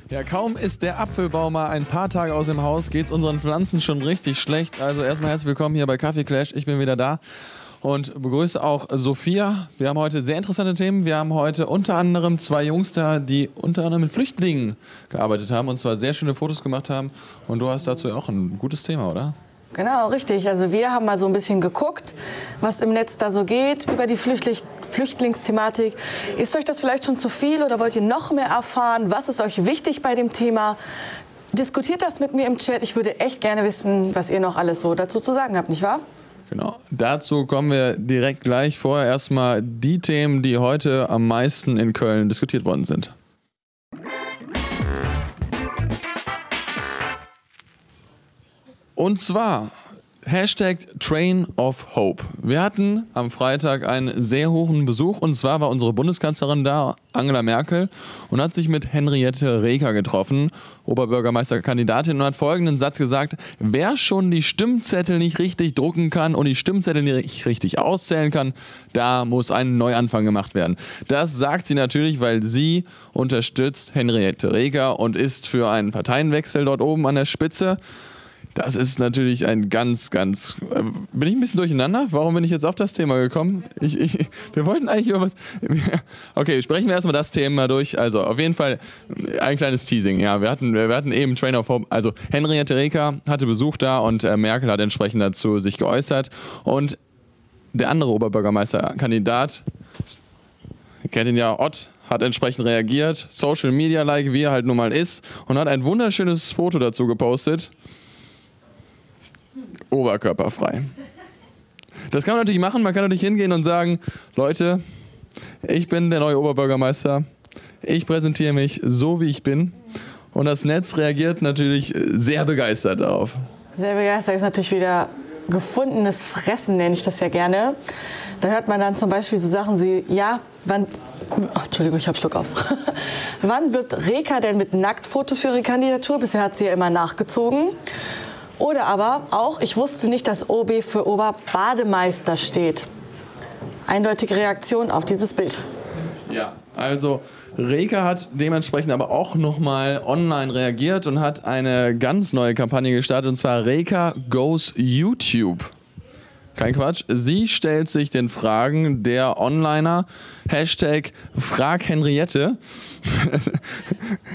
Ja, kaum ist der Apfelbaum mal ein paar Tage aus dem Haus, geht's unseren Pflanzen schon richtig schlecht. Also erstmal herzlich willkommen hier bei Kaffee Clash. Ich bin wieder da und begrüße auch Sophia. Wir haben heute sehr interessante Themen. Wir haben heute unter anderem zwei Jungs da, die unter anderem mit Flüchtlingen gearbeitet haben und zwar sehr schöne Fotos gemacht haben. Und du hast dazu auch ein gutes Thema, oder? Genau, richtig. Also wir haben mal so ein bisschen geguckt, was im Netz da so geht über die Flüchtlingsthematik. Ist euch das vielleicht schon zu viel oder wollt ihr noch mehr erfahren? Was ist euch wichtig bei dem Thema? Diskutiert das mit mir im Chat. Ich würde echt gerne wissen, was ihr noch alles so dazu zu sagen habt, nicht wahr? Genau, dazu kommen wir direkt gleich. Vorher erstmal die Themen, die heute am meisten in Köln diskutiert worden sind. Und zwar Hashtag Train of Hope. Wir hatten am Freitag einen sehr hohen Besuch und zwar war unsere Bundeskanzlerin da, Angela Merkel, und hat sich mit Henriette Reker getroffen, Oberbürgermeisterkandidatin, und hat folgenden Satz gesagt: Wer schon die Stimmzettel nicht richtig drucken kann und die Stimmzettel nicht richtig auszählen kann, da muss ein Neuanfang gemacht werden. Das sagt sie natürlich, weil sie unterstützt Henriette Reker und ist für einen Parteienwechsel dort oben an der Spitze. Das ist natürlich ein bin ich ein bisschen durcheinander? Warum bin ich jetzt auf das Thema gekommen? Wir wollten eigentlich über was... Okay, sprechen wir erstmal das Thema durch. Also auf jeden Fall ein kleines Teasing. Ja, wir hatten eben Train of Hope. Also Henriette Reker hatte Besuch da und Merkel hat entsprechend dazu sich geäußert. Und der andere Oberbürgermeisterkandidat, ihr kennt ihn ja, Ott, hat entsprechend reagiert. Social Media like, wie er halt nun mal ist. Und hat ein wunderschönes Foto dazu gepostet. Oberkörperfrei. Das kann man natürlich machen, man kann natürlich hingehen und sagen: Leute, ich bin der neue Oberbürgermeister, ich präsentiere mich so, wie ich bin. Und das Netz reagiert natürlich sehr begeistert darauf. Sehr begeistert ist natürlich wieder gefundenes Fressen, nenne ich das ja gerne. Da hört man dann zum Beispiel so Sachen wie, ja, Entschuldigung, ich habe Schluck auf. Wann wird Reker denn mit Nacktfotos für ihre Kandidatur? Bisher hat sie ja immer nachgezogen. Oder aber auch, ich wusste nicht, dass OB für Oberbademeister steht. Eindeutige Reaktion auf dieses Bild. Ja, also Reker hat dementsprechend aber auch nochmal online reagiert und hat eine ganz neue Kampagne gestartet, und zwar Reker Goes YouTube. Kein Quatsch, sie stellt sich den Fragen der Onliner. Hashtag Frag Henriette.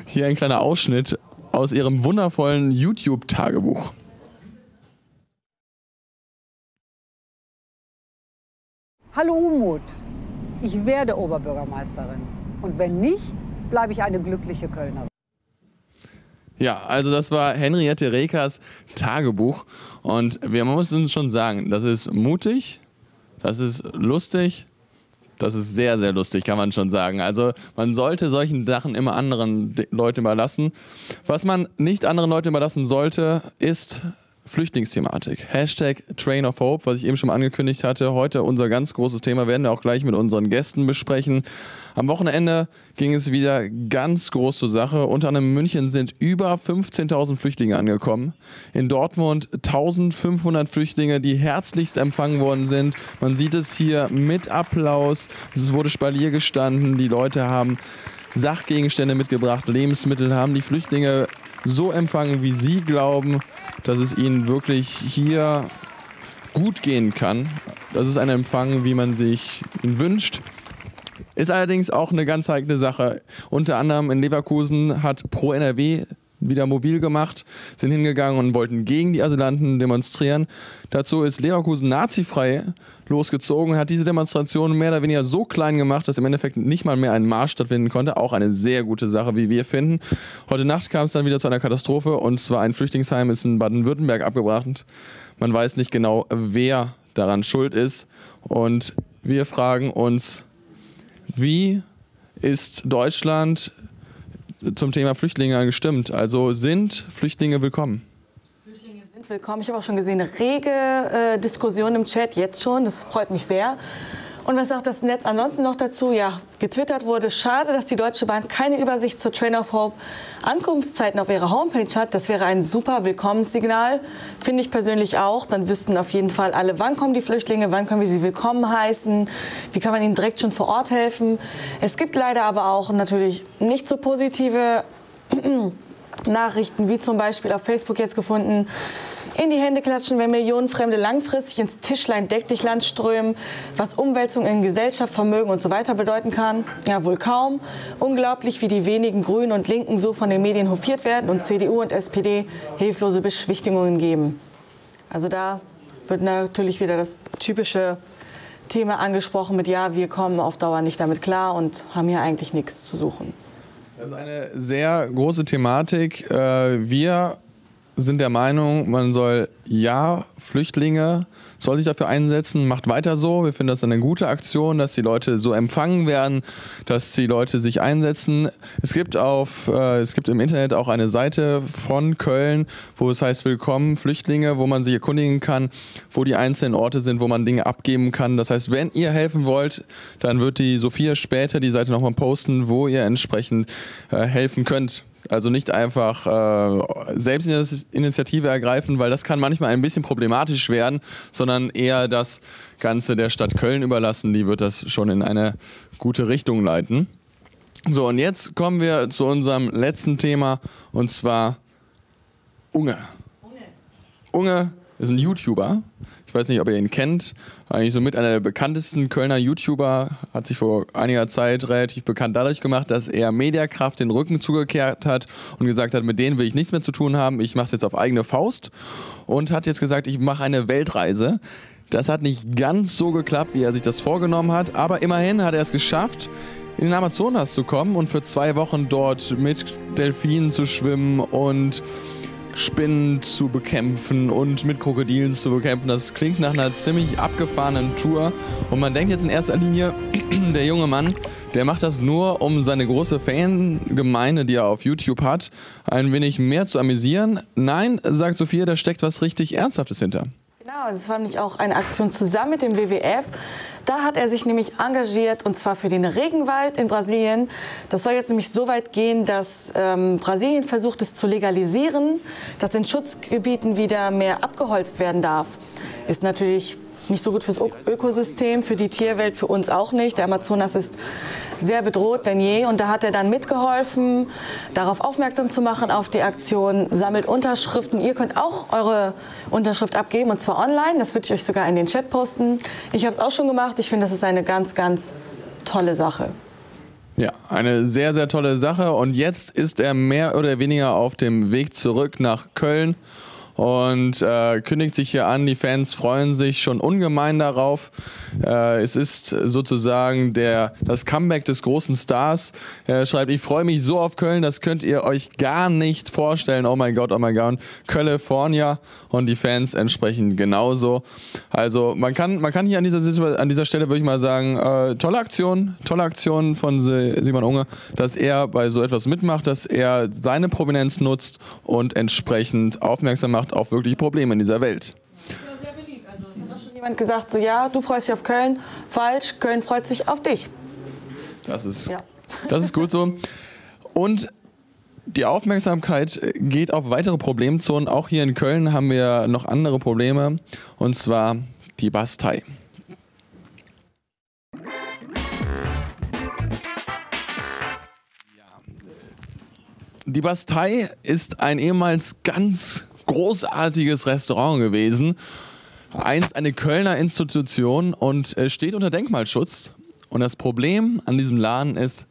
Hier ein kleiner Ausschnitt aus ihrem wundervollen YouTube-Tagebuch. Hallo Umut, ich werde Oberbürgermeisterin. Und wenn nicht, bleibe ich eine glückliche Kölnerin. Ja, also das war Henriette Rekers Tagebuch. Und wir müssen schon sagen, das ist mutig, das ist lustig, das ist sehr, sehr lustig, kann man schon sagen. Also man sollte solchen Sachen immer anderen Leuten überlassen. Was man nicht anderen Leuten überlassen sollte, ist Flüchtlingsthematik. Hashtag Train of Hope, was ich eben schon mal angekündigt hatte. Heute unser ganz großes Thema, werden wir auch gleich mit unseren Gästen besprechen. Am Wochenende ging es wieder ganz groß zur Sache. Unter anderem in München sind über 15.000 Flüchtlinge angekommen. In Dortmund 1.500 Flüchtlinge, die herzlichst empfangen worden sind. Man sieht es hier mit Applaus. Es wurde Spalier gestanden. Die Leute haben Sachgegenstände mitgebracht, Lebensmittel, haben die Flüchtlinge so empfangen, wie sie glauben, dass es ihnen wirklich hier gut gehen kann. Das ist ein Empfang, wie man sich ihn wünscht. Ist allerdings auch eine ganz heikle Sache. Unter anderem in Leverkusen hat Pro NRW wieder mobil gemacht, sind hingegangen und wollten gegen die Asylanten demonstrieren. Dazu ist Leverkusen nazifrei losgezogen, hat diese Demonstration mehr oder weniger so klein gemacht, dass im Endeffekt nicht mal mehr ein Marsch stattfinden konnte. Auch eine sehr gute Sache, wie wir finden. Heute Nacht kam es dann wieder zu einer Katastrophe, und zwar ein Flüchtlingsheim ist in Baden-Württemberg abgebrannt. Man weiß nicht genau, wer daran schuld ist. Und wir fragen uns, wie ist Deutschland zum Thema Flüchtlinge gestimmt? Also sind Flüchtlinge willkommen? Flüchtlinge sind willkommen. Ich habe auch schon gesehen, rege Diskussion im Chat jetzt schon. Das freut mich sehr. Und was sagt das Netz ansonsten noch dazu? Ja, getwittert wurde, schade, dass die Deutsche Bahn keine Übersicht zur Train of Hope Ankunftszeiten auf ihrer Homepage hat. Das wäre ein super Willkommenssignal, finde ich persönlich auch. Dann wüssten auf jeden Fall alle, wann kommen die Flüchtlinge, wann können wir sie willkommen heißen, wie kann man ihnen direkt schon vor Ort helfen. Es gibt leider aber auch natürlich nicht so positive Nachrichten, wie zum Beispiel auf Facebook jetzt gefunden, in die Hände klatschen, wenn Millionen Fremde langfristig ins Tischlein deck dich Land strömen, was Umwälzung in Gesellschaft, Vermögen und so weiter bedeuten kann. Ja, wohl kaum. Unglaublich, wie die wenigen Grünen und Linken so von den Medien hofiert werden und CDU und SPD hilflose Beschwichtigungen geben. Also da wird natürlich wieder das typische Thema angesprochen mit, ja, wir kommen auf Dauer nicht damit klar und haben hier eigentlich nichts zu suchen. Das ist eine sehr große Thematik. Wir sind der Meinung, man soll Flüchtlinge soll sich dafür einsetzen, macht weiter so. Wir finden das eine gute Aktion, dass die Leute so empfangen werden, dass die Leute sich einsetzen. Es gibt im Internet auch eine Seite von Köln, wo es heißt Willkommen Flüchtlinge, wo man sich erkundigen kann, wo die einzelnen Orte sind, wo man Dinge abgeben kann. Das heißt, wenn ihr helfen wollt, dann wird die Sophia später die Seite nochmal posten, wo ihr entsprechend helfen könnt. Also nicht einfach Selbstinitiative ergreifen, weil das kann manchmal ein bisschen problematisch werden, sondern eher das Ganze der Stadt Köln überlassen. Die wird das schon in eine gute Richtung leiten. So, und jetzt kommen wir zu unserem letzten Thema, und zwar Unge. Unge ist ein YouTuber. Ich weiß nicht, ob ihr ihn kennt. Eigentlich somit einer der bekanntesten Kölner YouTuber. Hat sich vor einiger Zeit relativ bekannt dadurch gemacht, dass er Mediakraft den Rücken zugekehrt hat und gesagt hat, mit denen will ich nichts mehr zu tun haben. Ich mache es jetzt auf eigene Faust. Und hat jetzt gesagt, ich mache eine Weltreise. Das hat nicht ganz so geklappt, wie er sich das vorgenommen hat. Aber immerhin hat er es geschafft, in den Amazonas zu kommen und für 2 Wochen dort mit Delfinen zu schwimmen und Spinnen zu bekämpfen und mit Krokodilen zu bekämpfen. Das klingt nach einer ziemlich abgefahrenen Tour. Und man denkt jetzt in erster Linie, der junge Mann, der macht das nur, um seine große Fangemeinde, die er auf YouTube hat, ein wenig mehr zu amüsieren. Nein, sagt Sophia, da steckt was richtig Ernsthaftes hinter. Genau, das fand ich auch eine Aktion zusammen mit dem WWF. Da hat er sich nämlich engagiert, und zwar für den Regenwald in Brasilien. Das soll jetzt nämlich so weit gehen, dass Brasilien versucht, es zu legalisieren, dass in Schutzgebieten wieder mehr abgeholzt werden darf. Ist natürlich nicht so gut fürs Ökosystem, für die Tierwelt, für uns auch nicht. Der Amazonas ist sehr bedroht denn je. Und da hat er dann mitgeholfen, darauf aufmerksam zu machen, auf die Aktion, sammelt Unterschriften. Ihr könnt auch eure Unterschrift abgeben, und zwar online. Das würde ich euch sogar in den Chat posten. Ich habe es auch schon gemacht. Ich finde, das ist eine ganz, ganz tolle Sache. Ja, eine sehr, sehr tolle Sache. Und jetzt ist er mehr oder weniger auf dem Weg zurück nach Köln und kündigt sich hier an. Die Fans freuen sich schon ungemein darauf. Es ist sozusagen das Comeback des großen Stars. Er schreibt, ich freue mich so auf Köln, das könnt ihr euch gar nicht vorstellen. Oh mein Gott, California. Und die Fans entsprechend genauso. Also man kann hier an dieser Stelle, würde ich mal sagen, tolle Aktion von Simon Unge, dass er bei so etwas mitmacht, dass er seine Prominenz nutzt und entsprechend aufmerksam macht auf wirklich Probleme in dieser Welt. Das ist ja sehr beliebt. Also es hat auch schon jemand gesagt, so ja, du freust dich auf Köln. Falsch, Köln freut sich auf dich. Das ist gut so. Und die Aufmerksamkeit geht auf weitere Problemzonen. Auch hier in Köln haben wir noch andere Probleme, und zwar die Bastei. Die Bastei ist ein ehemals ganz großartiges Restaurant gewesen. Einst eine Kölner Institution und steht unter Denkmalschutz. Und das Problem an diesem Laden ist,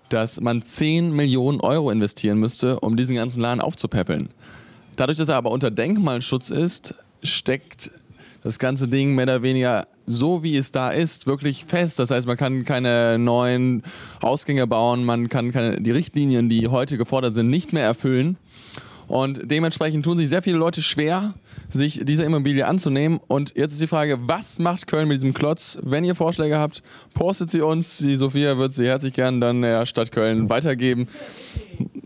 dass man 10 Millionen Euro investieren müsste, um diesen ganzen Laden aufzupäppeln. Dadurch, dass er aber unter Denkmalschutz ist, steckt das ganze Ding mehr oder weniger so, wie es da ist, wirklich fest. Das heißt, man kann keine neuen Ausgänge bauen, man kann die Richtlinien, die heute gefordert sind, nicht mehr erfüllen. Und dementsprechend tun sich sehr viele Leute schwer, sich dieser Immobilie anzunehmen. Und jetzt ist die Frage, was macht Köln mit diesem Klotz? Wenn ihr Vorschläge habt, postet sie uns. Die Sophia wird sie herzlich gern dann der Stadt Köln weitergeben.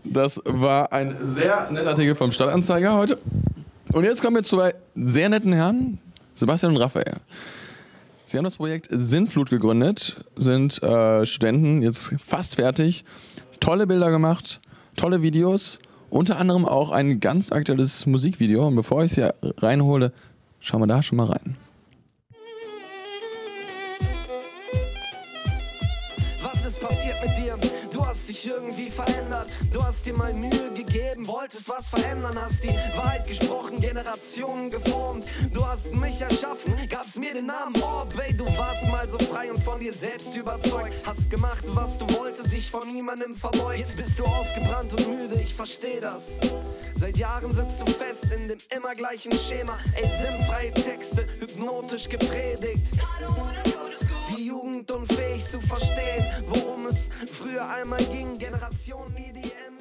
Das war ein sehr netter Artikel vom Stadtanzeiger heute. Und jetzt kommen wir zu zwei sehr netten Herren, Sebastian und Raphael. Sie haben das Projekt Sintflut gegründet, sind Studenten, jetzt fast fertig, tolle Bilder gemacht, tolle Videos, unter anderem auch ein ganz aktuelles Musikvideo. Und bevor ich es hier reinhole, schauen wir da schon mal rein. Was ist passiert mit dir? Du hast dich irgendwie verändert. Du hast dir mal Mühe gegeben, wolltest was verändern, hast die Wahrheit gesprochen, Generationen geformt. Du hast mich erschaffen, gabst mir den Namen Orbay. Du warst mal so frei und von dir selbst überzeugt. Hast gemacht, was du wolltest, dich von niemandem verbeugt. Jetzt bist du ausgebrannt und müde, ich versteh das. Seit Jahren sitzt du fest in dem immer gleichen Schema. Ey, sinnfreie Texte, hypnotisch gepredigt. Die Jugend unfähig zu verstehen, worum es früher einmal ging. Generation EDM.